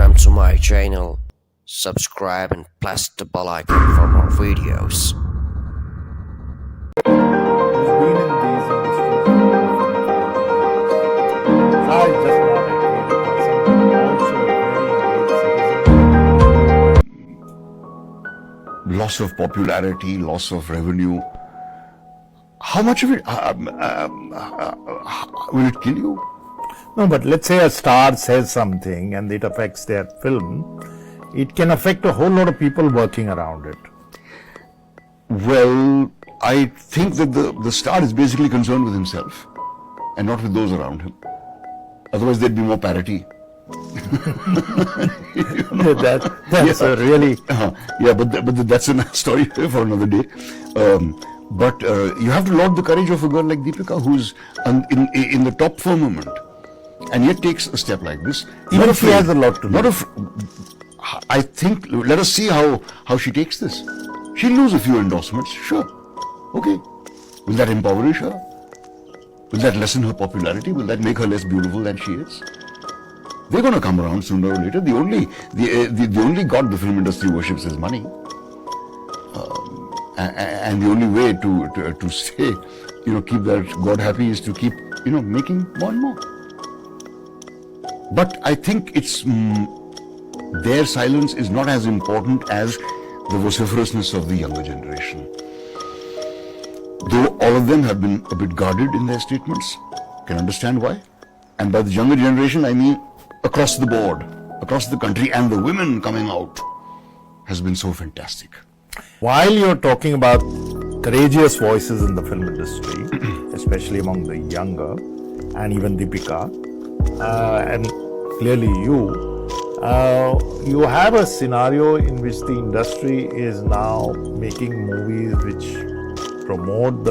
Welcome to my channel. Subscribe and press the bell icon for more videos. Loss of popularity, loss of revenue. How much of it will it kill you? No, but let's say a star says something and it affects their film. It can affect a whole lot of people working around it. Well, I think that the star is basically concerned with himself and not with those around him. Otherwise, there'd be more parity. That's a really... Yeah, but that's a story for another day. But you have to laud the courage of a girl like Deepika, who's in the top firmament, and yet takes a step like this. Even if she has a lot to do. I think, let us see how she takes this. She'll lose a few endorsements, sure. Okay. Will that impoverish her? Will that lessen her popularity? Will that make her less beautiful than she is? They're going to come around sooner or later. The only god the film industry worships is money. And the only way to say, keep that god happy is to keep, making more and more. But I think it's their silence is not as important as the vociferousness of the younger generation. Though all of them have been a bit guarded in their statements, can understand why. And by the younger generation, I mean across the board, across the country, and the women coming out has been so fantastic. While you're talking about courageous voices in the film industry, especially among the younger, and even Deepika, and clearly you have a scenario in which the industry is now making movies which promote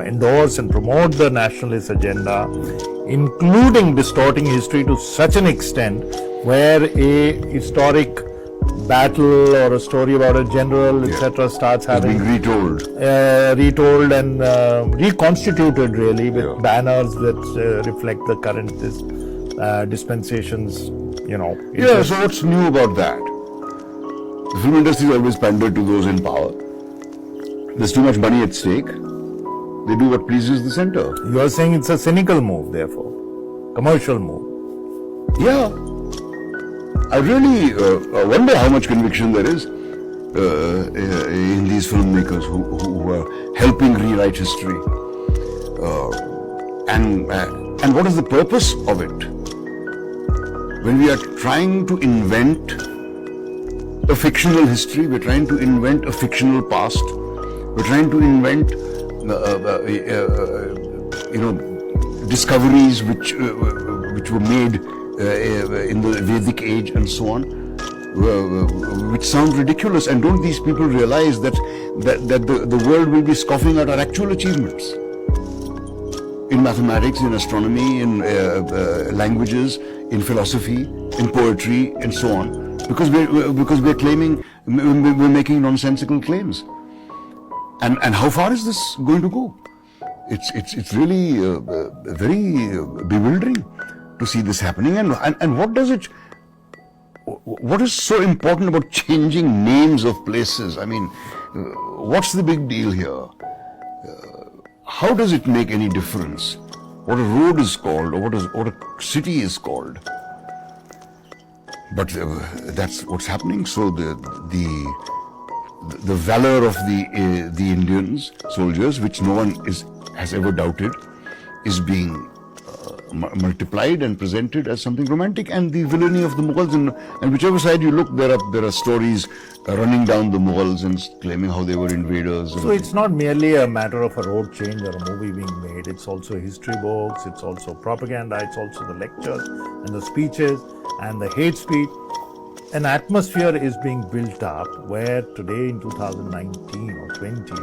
endorse and promote the nationalist agenda, including distorting history to such an extent where a historic battle or a story about a general, etc., starts having being retold and reconstituted really with banners that reflect the current dispensations. Yeah. So what's new about that? The film industry is always pandered to those in power. There's too much money at stake. They do what pleases the center. You are saying it's a cynical move, therefore, commercial move. Yeah. I really wonder how much conviction there is in these filmmakers who are helping rewrite history. And what is the purpose of it? When we are trying to invent a fictional history, we're trying to invent a fictional past, we're trying to invent discoveries which were made in the Vedic age and so on, which sound ridiculous. And don't these people realize that the world will be scoffing at our actual achievements in mathematics, in astronomy, in languages, in philosophy, in poetry, and so on, because we're claiming, we're making nonsensical claims. And how far is this going to go? It's really very bewildering to see this happening. And what is so important about changing names of places? I mean, what's the big deal here? How does it make any difference what a road is called or what a city is called? But that's what's happening. So the valor of the Indians soldiers, which no one has ever doubted, is being multiplied and presented as something romantic, and the villainy of the Mughals, and whichever side you look, there are stories running down the Mughals and claiming how they were invaders. So it's not merely a matter of a road change or a movie being made. It's also history books, it's also propaganda, it's also the lectures and the speeches and the hate speech. An atmosphere is being built up where today in 2019 or 20,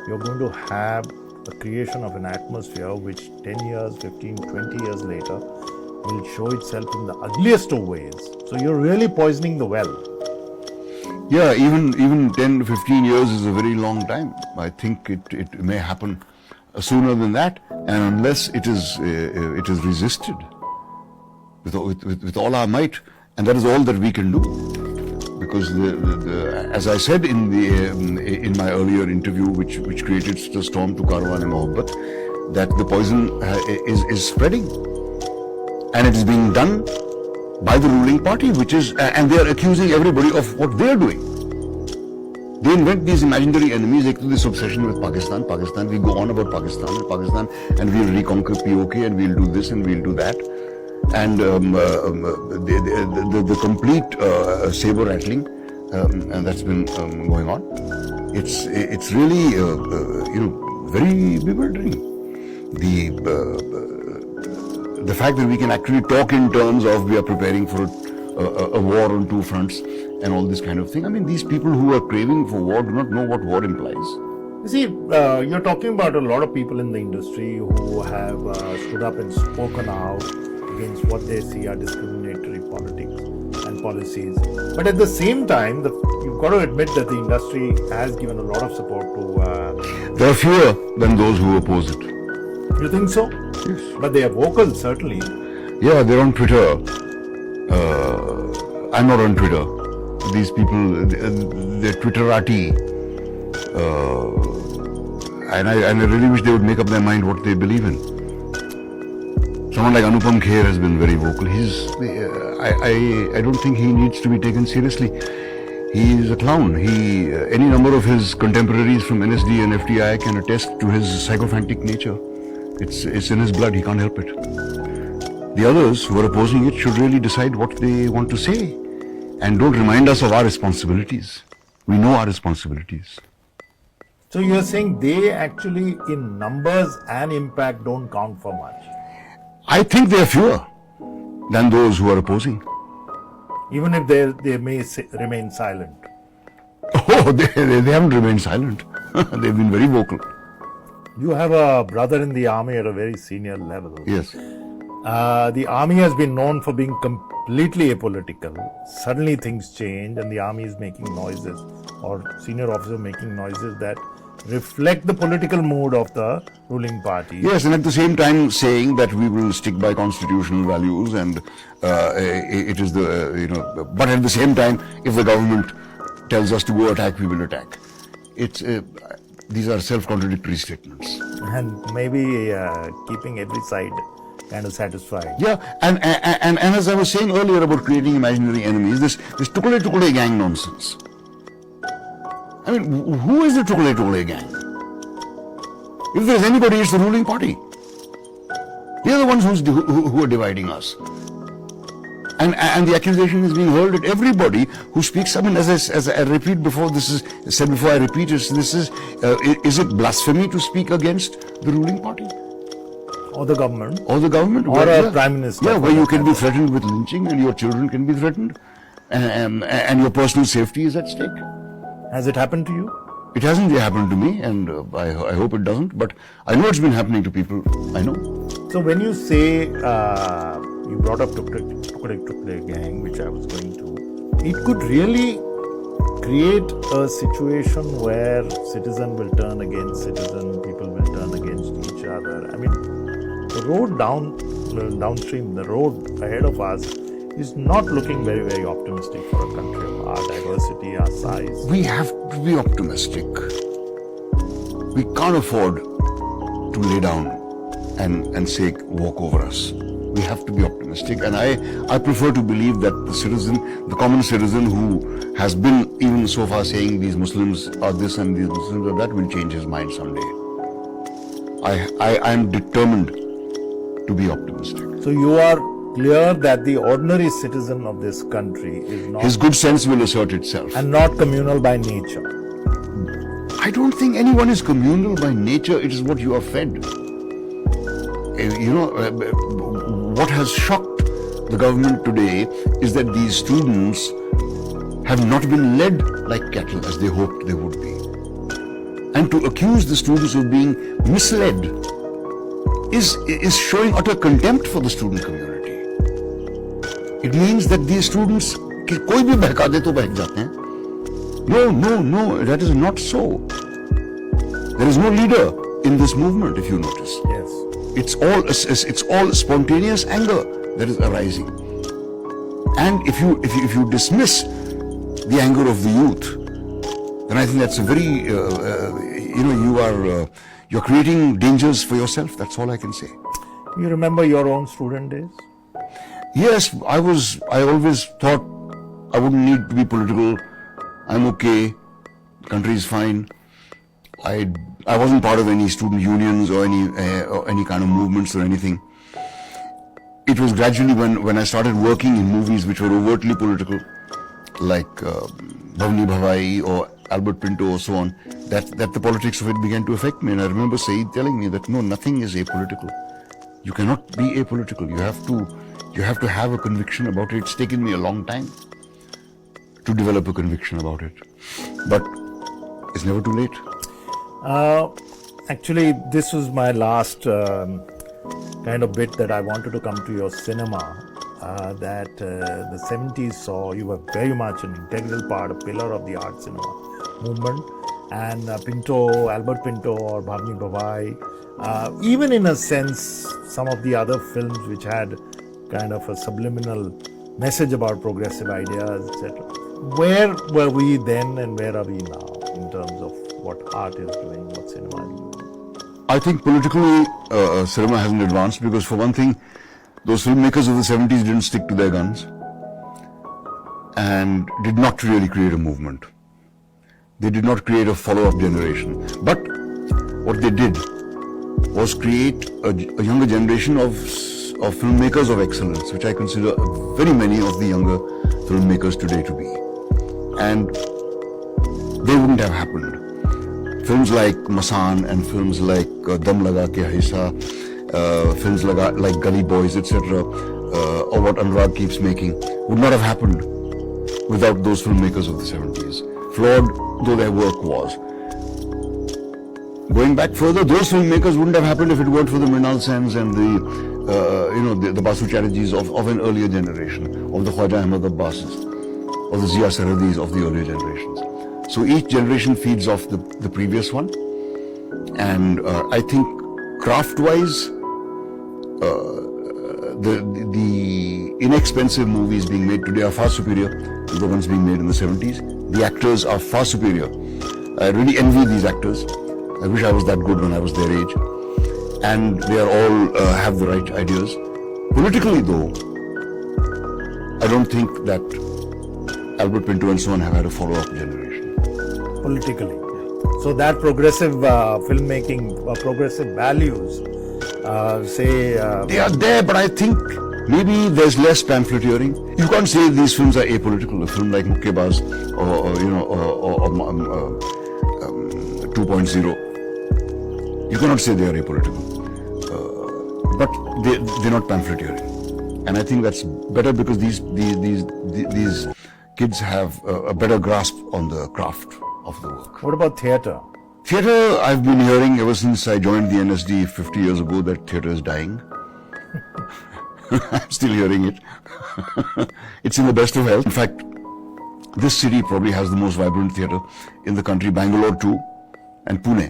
you're going to have the creation of an atmosphere which 10 years, 15, 20 years later will show itself in the ugliest of ways. So you're really poisoning the well. Yeah, even 10 to 15 years is a very long time. I think it may happen sooner than that, and unless it is resisted with all our might, And that is all that we can do. Because as I said in my earlier interview, which created such a storm to Karwan-e-Mohabbat, that the poison is spreading, and it is being done by the ruling party, and they are accusing everybody of what they are doing. They invent these imaginary enemies, like this obsession with Pakistan. We go on about Pakistan, and we'll reconquer POK, and we'll do this and we'll do that. And the complete saber rattling, and that's been going on. It's really very bewildering. The fact that we can actually talk in terms of we are preparing for a war on two fronts and all this kind of thing. I mean, these people who are craving for war do not know what war implies. You see, you're talking about a lot of people in the industry who have stood up and spoken out against what they see are discriminatory politics and policies. But at the same time, you've got to admit that the industry has given a lot of support to... There are fewer than those who oppose it. You think so? Yes. But they are vocal, certainly. Yeah, they're on Twitter. I'm not on Twitter. These people, they're Twitterati. And I really wish they would make up their mind what they believe in. Someone like Anupam Kher has been very vocal. I don't think he needs to be taken seriously. He is a clown. Any number of his contemporaries from NSD and FTI can attest to his sycophantic nature. It's in his blood. He can't help it. The others who are opposing it should really decide what they want to say, and don't remind us of our responsibilities. We know our responsibilities. So you're saying they actually, in numbers and impact, don't count for much? I think they are fewer than those who are opposing. Even if they may remain silent? Oh, they haven't remained silent. They've been very vocal. You have a brother in the army at a very senior level. Yes. The army has been known for being completely apolitical. Suddenly things change and the army is making noises, or senior officers making noises that reflect the political mood of the ruling party. Yes, and at the same time saying that we will stick by constitutional values, and it is but at the same time, if the government tells us to go attack, we will attack. These are self-contradictory statements. And maybe keeping every side kind of satisfied. Yeah, and as I was saying earlier about creating imaginary enemies, this Tukule gang nonsense. I mean, who is the Tukule gang? If there's anybody, it's the ruling party. They are the ones who are dividing us. And the accusation is being hurled at everybody who speaks. I mean, as I repeat before, this is said before, I repeat it. Is it blasphemy to speak against the ruling party? Or the government. Or the government. Or a prime minister. Yeah, where you can be threatened with lynching and your children can be threatened. And your personal safety is at stake. Has it happened to you? It hasn't happened to me, and I hope it doesn't. But I know it's been happening to people. I know. So when you say you brought up Tukle gang, which I was going to, it could really create a situation where citizen will turn against citizen, people will turn against each other. I mean, the road downstream, the road ahead of us is not looking very, very optimistic for a country of our diversity, our size. We have to be optimistic. We can't afford to lay down and say walk over us. We have to be optimistic, and I prefer to believe that the common citizen who has been even so far saying these Muslims are this and these Muslims are that will change his mind someday. I am determined to be optimistic. So you are clear that the ordinary citizen of this country is not... His good sense will assert itself. And not communal by nature. I don't think anyone is communal by nature. It is what you are fed. What has shocked the government today is that these students have not been led like cattle as they hoped they would be. And to accuse the students of being misled is showing utter contempt for the student community. It means that these students, koi bhi behka de to behk jate hain. No, that is not so. There is no leader in this movement, if you notice. Yes. It's all spontaneous anger that is arising. And if you dismiss the anger of the youth, then I think that's a very you're creating dangers for yourself. That's all I can say. You remember your own student days? Yes, I always thought I wouldn't need to be political. I'm okay. The country is fine. I wasn't part of any student unions or any kind of movements or anything. It was gradually when I started working in movies which were overtly political, like Bhavani Bhavai or Albert Pinto or so on, that the politics of it began to affect me. And I remember Saeed telling me that no, nothing is apolitical. You cannot be apolitical. You have to have a conviction about it. It's taken me a long time to develop a conviction about it, but it's never too late. Actually, this was my last kind of bit that I wanted to come to your cinema. That the 70s saw you were very much an integral part, a pillar of the art cinema movement, and Albert Pinto or Bhavani Bhavai, even in a sense some of the other films which had kind of a subliminal message about progressive ideas, etc. Where were we then and where are we now in terms of what art is doing, what cinema is doing? I think politically cinema hasn't advanced because, for one thing, those filmmakers of the 70s didn't stick to their guns and did not really create a movement. They did not create a follow-up generation. But what they did was create a younger generation of filmmakers of excellence, which I consider very many of the younger filmmakers today to be. And they wouldn't have happened. Films like Masan and films like Dam Laga Ke Haisa, films like Gully Boys, etc., or what Anurag keeps making, would not have happened without those filmmakers of the 70s, flawed though their work was. Going back further, those filmmakers wouldn't have happened if it weren't for the Mrinal Sens and the Basu Chatterjees of an earlier generation, of the Khwaja Ahmad Abbasis, of the Zia Sarhadis of the earlier generations. So each generation feeds off the previous one, and I think craft-wise, the inexpensive movies being made today are far superior to the ones being made in the 70s. The actors are far superior. I really envy these actors. I wish I was that good when I was their age. And they are all have the right ideas. Politically though, I don't think that Albert Pinto and so on have had a follow-up generation. Politically. So that progressive filmmaking, progressive values, they are there, but I think maybe there's less pamphleteering. You can't say these films are apolitical. A film like Mukkebaz or 2.0, you cannot say they are apolitical. But they're not pamphleteering, and I think that's better because these kids have a better grasp on the craft of the work. What about theatre? Theatre, I've been hearing ever since I joined the NSD 50 years ago that theatre is dying. I'm still hearing it. It's in the best of health. In fact, this city probably has the most vibrant theatre in the country, Bangalore too, and Pune.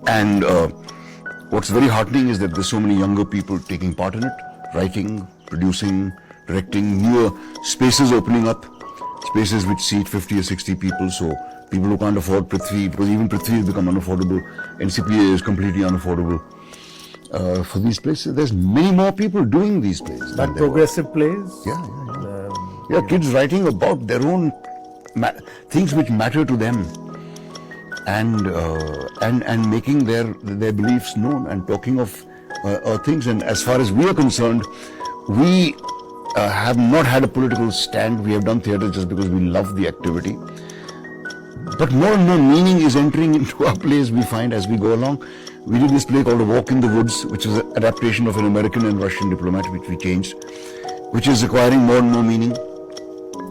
And what's very heartening is that there's so many younger people taking part in it, writing, producing, directing, newer spaces opening up, spaces which seat 50 or 60 people, so people who can't afford Prithvi, because even Prithvi has become unaffordable, NCPA is completely unaffordable. For these places, there's many more people doing these plays. But progressive plays? Yeah, kids writing about their own things which matter to them, and making their beliefs known and talking of things. And as far as we are concerned, we have not had a political stand. We have done theatre just because we love the activity. But more and more meaning is entering into our plays, we find, as we go along. We did this play called A Walk in the Woods, which is an adaptation of an American and Russian diplomat, which we changed, which is acquiring more and more meaning.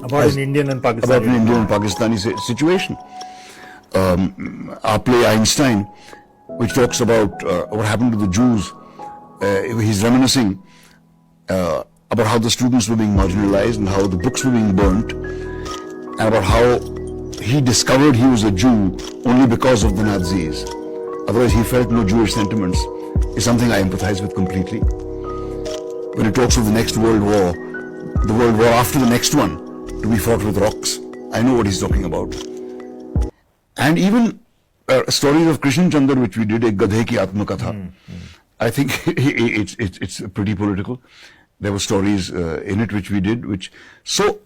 About an Indian and Pakistani. About an Indian and Pakistani situation. Our play Einstein, which talks about what happened to the Jews, he's reminiscing about how the students were being marginalized and how the books were being burnt, and about how he discovered he was a Jew only because of the Nazis. Otherwise he felt no Jewish sentiments, is something I empathize with completely. When it talks of the next World War, the world war after the next one to be fought with rocks. I know what he's talking about. And even stories of Krishna Chandra, which we did, Ek Gadhe Ki Atmakatha, I think it's pretty political. There were stories in it which we did, so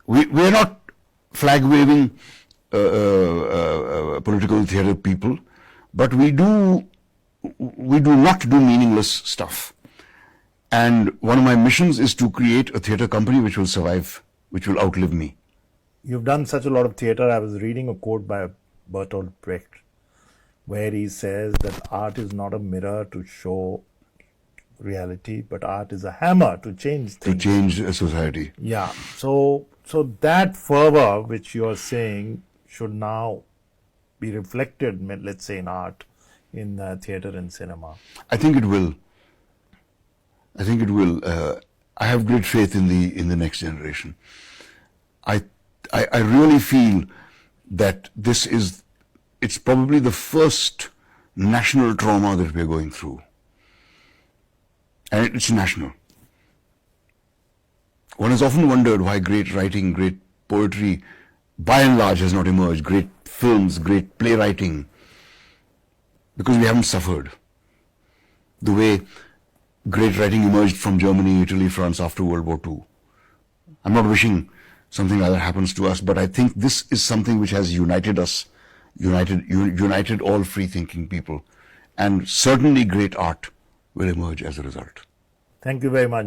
we're not flag-waving political theatre people, but we do not do meaningless stuff. And one of my missions is to create a theatre company which will survive, which will outlive me. You've done such a lot of theatre. I was reading a quote by Bertolt Brecht where he says that art is not a mirror to show reality, but art is a hammer to change things. To change a society. Yeah. So that fervor which you are saying should now be reflected, let's say, in art, in theatre and cinema. I think it will. I have great faith in the next generation. I really feel that it's probably the first national trauma that we're going through. And it's national. One has often wondered why great writing, great poetry, by and large, has not emerged. Great films, great playwriting, because we haven't suffered the way great writing emerged from Germany, Italy, France after World War II. I'm not wishing something like that happens to us, but I think this is something which has united us, united all free-thinking people, and certainly great art will emerge as a result. Thank you very much.